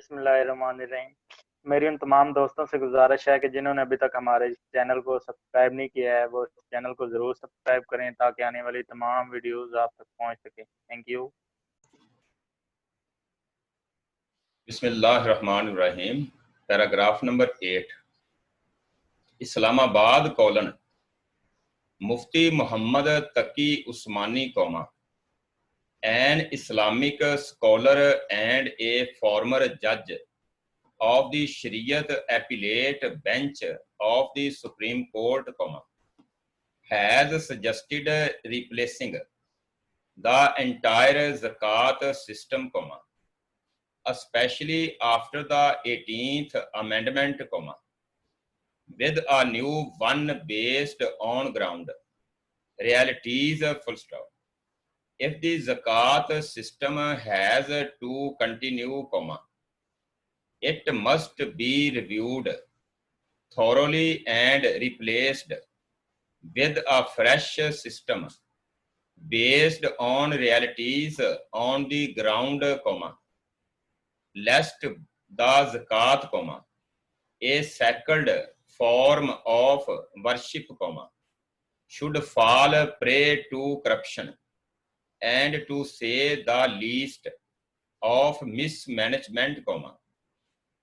बिस्मिल्लाहिर्रहमानिर्रहीम। मेरी उन तमाम दोस्तों से गुजारिश है कि जिन्होंने अभी तक हमारे चैनल को सब्सक्राइब नहीं किया है वो चैनल को ज़रूर सब्सक्राइब करें ताकि आने वाली तमाम वीडियोस आप तक पहुंच सके। Thank you. बिस्मिल्लाहिर्रहमानिर्रहीम। Paragraph number 8। Islamabad colon Mufti Muhammad Taqi Usmani comma, an Islamic scholar and a former judge of the Shariat Appellate Bench of the Supreme Court, has suggested replacing the entire zakat system, especially after the 18th Amendment, with a new one based on ground realities, full stop. If the zakat system has to continue, it must be reviewed thoroughly and replaced with a fresh system based on realities on the ground, lest the zakat, a sacred form of worship, should fall prey to corruption and, to say the least, of mismanagement,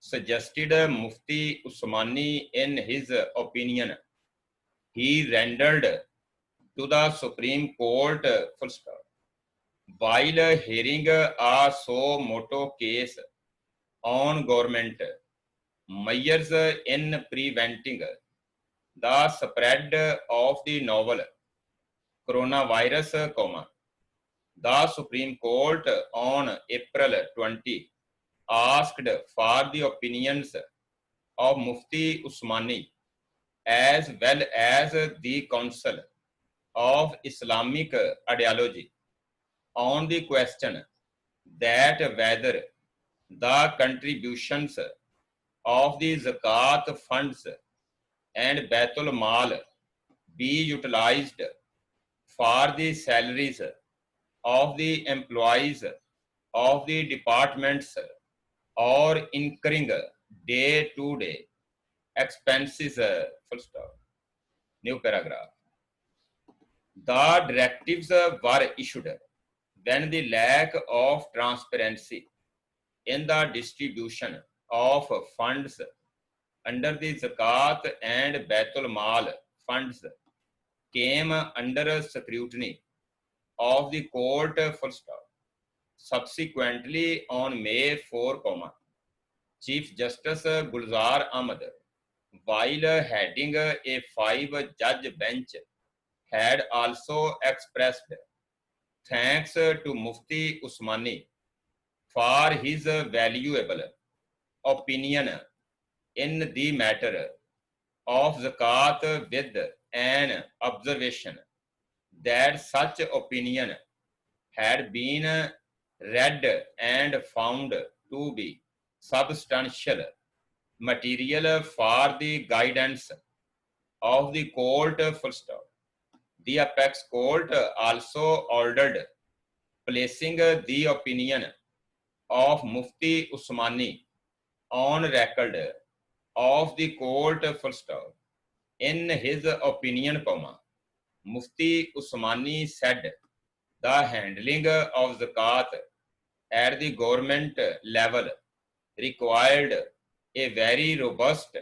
suggested Mufti Usmani in his opinion. He rendered to the Supreme Court, full stop, while hearing a so moto case on government measures in preventing the spread of the novel coronavirus, the Supreme Court on April 20 asked for the opinions of Mufti Usmani as well as the Council of Islamic Ideology on the question that whether the contributions of the zakat funds and Baitul Mal be utilized for the salaries of the employees of the departments or incurring day-to-day expenses, full stop. New paragraph. The directives were issued when the lack of transparency in the distribution of funds under the zakat and Baitul Mal funds came under scrutiny of the court, full stop. Subsequently, on May 4, Chief Justice Gulzar Ahmad, while heading a 5-judge bench, had also expressed thanks to Mufti Usmani for his valuable opinion in the matter of zakat, with an observation that such opinion had been read and found to be substantial material for the guidance of the court, full stop. The apex court also ordered placing the opinion of Mufti Usmani on record of the court, full stop. In his opinion, Mufti Usmani said the handling of zakat at the government level required a very robust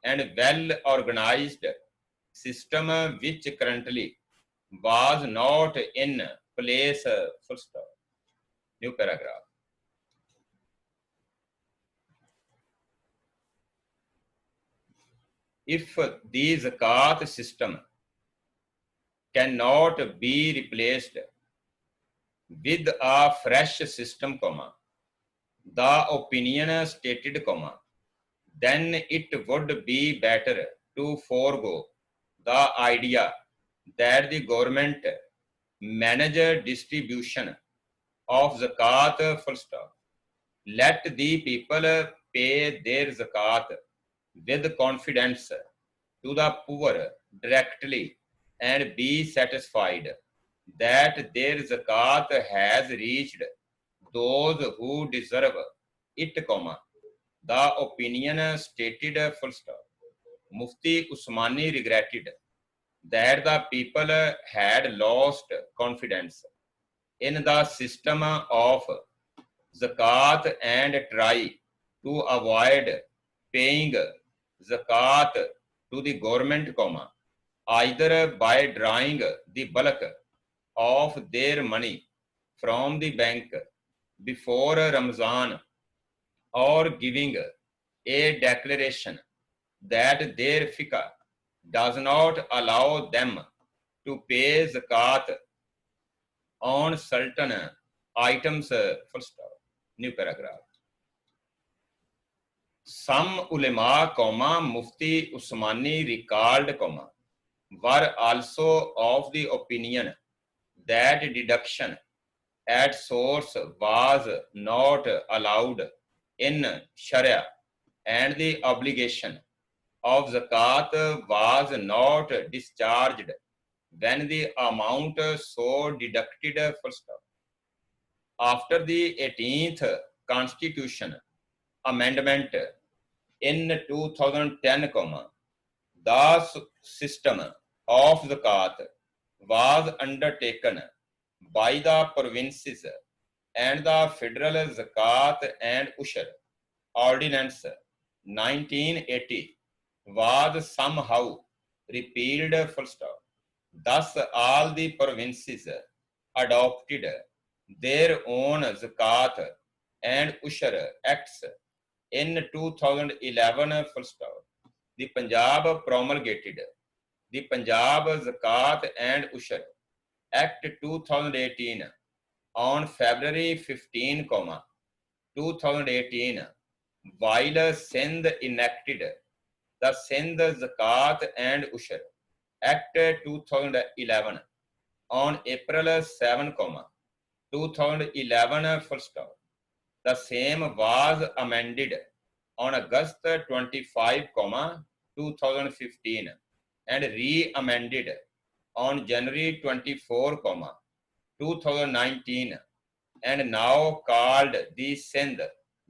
and well organized system which currently was not in place, full stop. New paragraph. If the zakat system cannot be replaced with a fresh system, the opinion stated, then it would be better to forego the idea that the government manage distribution of zakat, full stop. Let the people pay their zakat with confidence to the poor directly and be satisfied that their zakat has reached those who deserve it, The opinion stated full stop. Mufti Usmani regretted that the people had lost confidence in the system of zakat and try to avoid paying zakat to the government, either by drawing the bulk of their money from the bank before Ramzan or giving a declaration that their fiqh does not allow them to pay zakat on certain items. Full stop. New paragraph. Some ulama, Mufti Usmani recalled, were also of the opinion that deduction at source was not allowed in Sharia, and the obligation of zakat was not discharged when the amount so deducted. Full stop. After the 18th Constitution Amendment in 2010, the system of zakat was undertaken by the provinces, and the Federal Zakat and Ushur Ordinance 1980 was somehow repealed. Full stop. Thus, all the provinces adopted their own zakat and ushur acts in 2011. Full stop. The Punjab promulgated the Punjab Zakat and Ushur Act 2018 on February 15, 2018, while Sindh enacted the Sindh Zakat and Ushur Act 2011 on April 7, 2011. Full stop. The same was amended on August 25, 2015, and re-amended on January 24, 2019, and now called the Sindh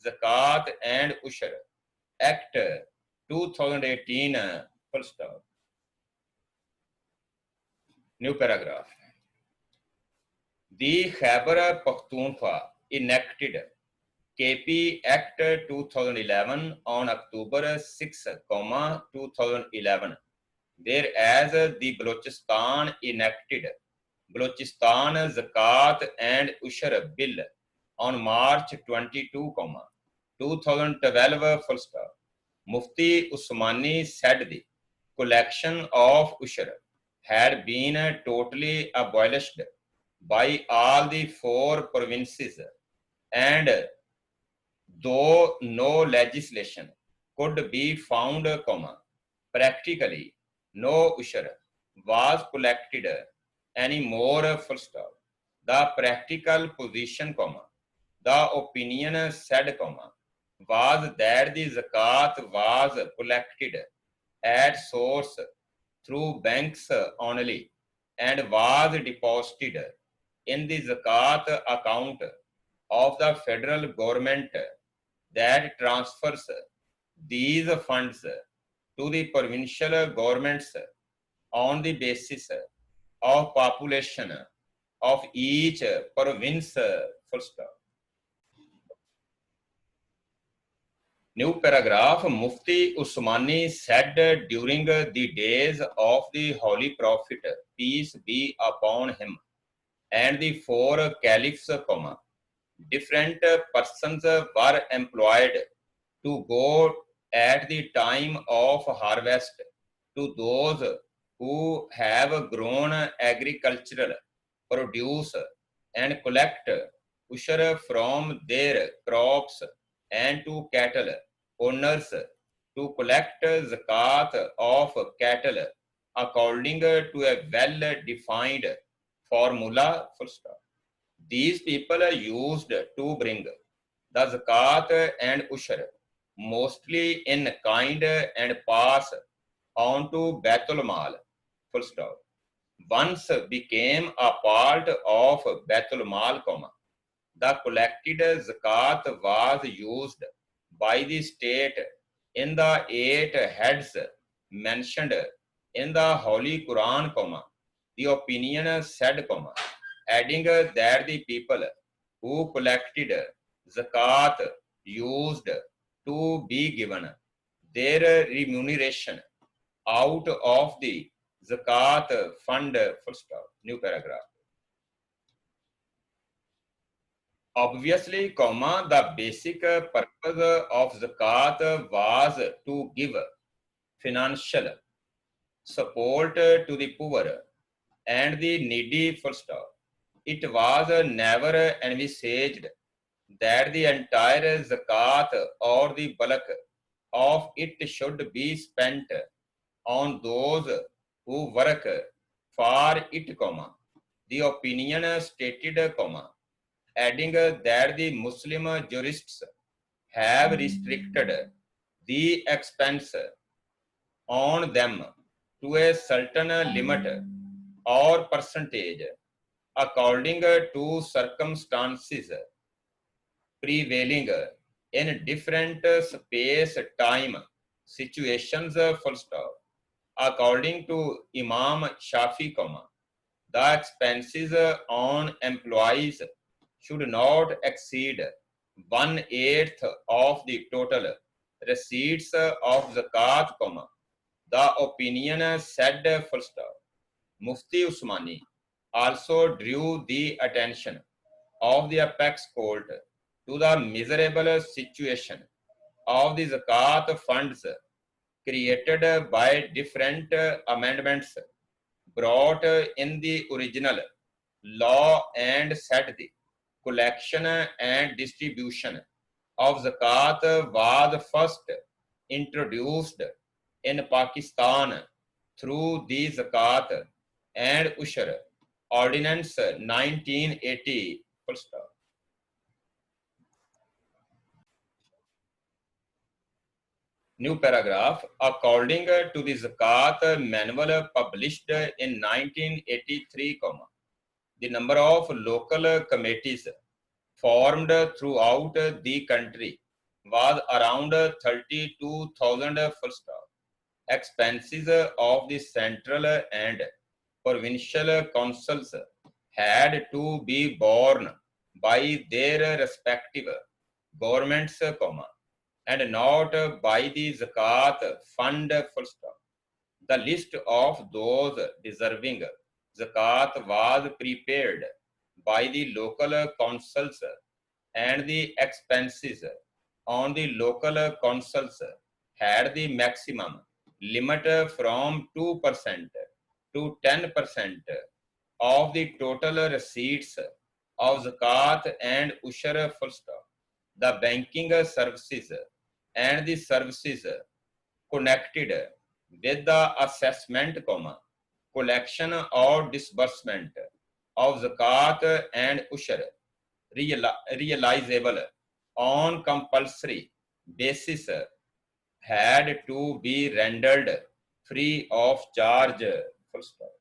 Zakat and Ushur Act 2018. Full stop. New paragraph. The Khyber Pakhtunkhwa enacted KP Act 2011 on October 6, 2011, whereas the Balochistan enacted Balochistan Zakat and Ushur Bill on March 22, 2012. Full stop. Mufti Usmani said the collection of Ushur had been totally abolished by all the 4 provinces, and though no legislation could be found, practically no ushur was collected anymore. Full stop. The practical position, the opinion said, was that the zakat was collected at source through banks only, and was deposited in the zakat account of the federal government that transfers these funds to the provincial governments on the basis of population of each province. Full stop. New paragraph. Mufti Usmani said during the days of the Holy Prophet, peace be upon him, and the 4 caliphs, different persons were employed to go at the time of harvest to those who have grown agricultural produce and collect ushur from their crops, and to cattle owners to collect zakat of cattle according to a well-defined formula. Full stop. These people are used to bring the zakat and ushur mostly in kind and pass on to Baitul Mal. Full stop. Once became a part of Baitul Mal, the collected zakat was used by the state in the 8 heads mentioned in the Holy Quran, the opinion said, adding that the people who collected zakat used to be given their remuneration out of the zakat fund. Full stop. New paragraph. Obviously, the basic purpose of zakat was to give financial support to the poor and the needy. Full stop. It was never envisaged that the entire zakat or the bulk of it should be spent on those who work for it, the opinion stated, adding that the Muslim jurists have restricted the expense on them to a certain limit or percentage according to circumstances prevailing in different space-time situations. Full stop. According to Imam Shafi, the expenses on employees should not exceed 1/8 of the total receipts of zakat, the opinion said. Full stop. Mufti Usmani also drew the attention of the apex court to the miserable situation of the zakat funds created by different amendments brought in the original law, and said the collection and distribution of zakat was first introduced in Pakistan through the Zakat and Ushur Ordinance 1980. Full stop. New paragraph. According to the Zakat manual published in 1983, the number of local committees formed throughout the country was around 32,000. Full stop. Expenses of the central and provincial councils had to be borne by their respective governments, and not by the zakat fund. Full stop. The list of those deserving zakat was prepared by the local councils, and the expenses on the local councils had the maximum limit from 2% to 10% of the total receipts of zakat and ushur. Full stop. The banking services and the services connected with the assessment, collection or disbursement of zakat and ushur realizable on compulsory basis had to be rendered free of charge. Full stop.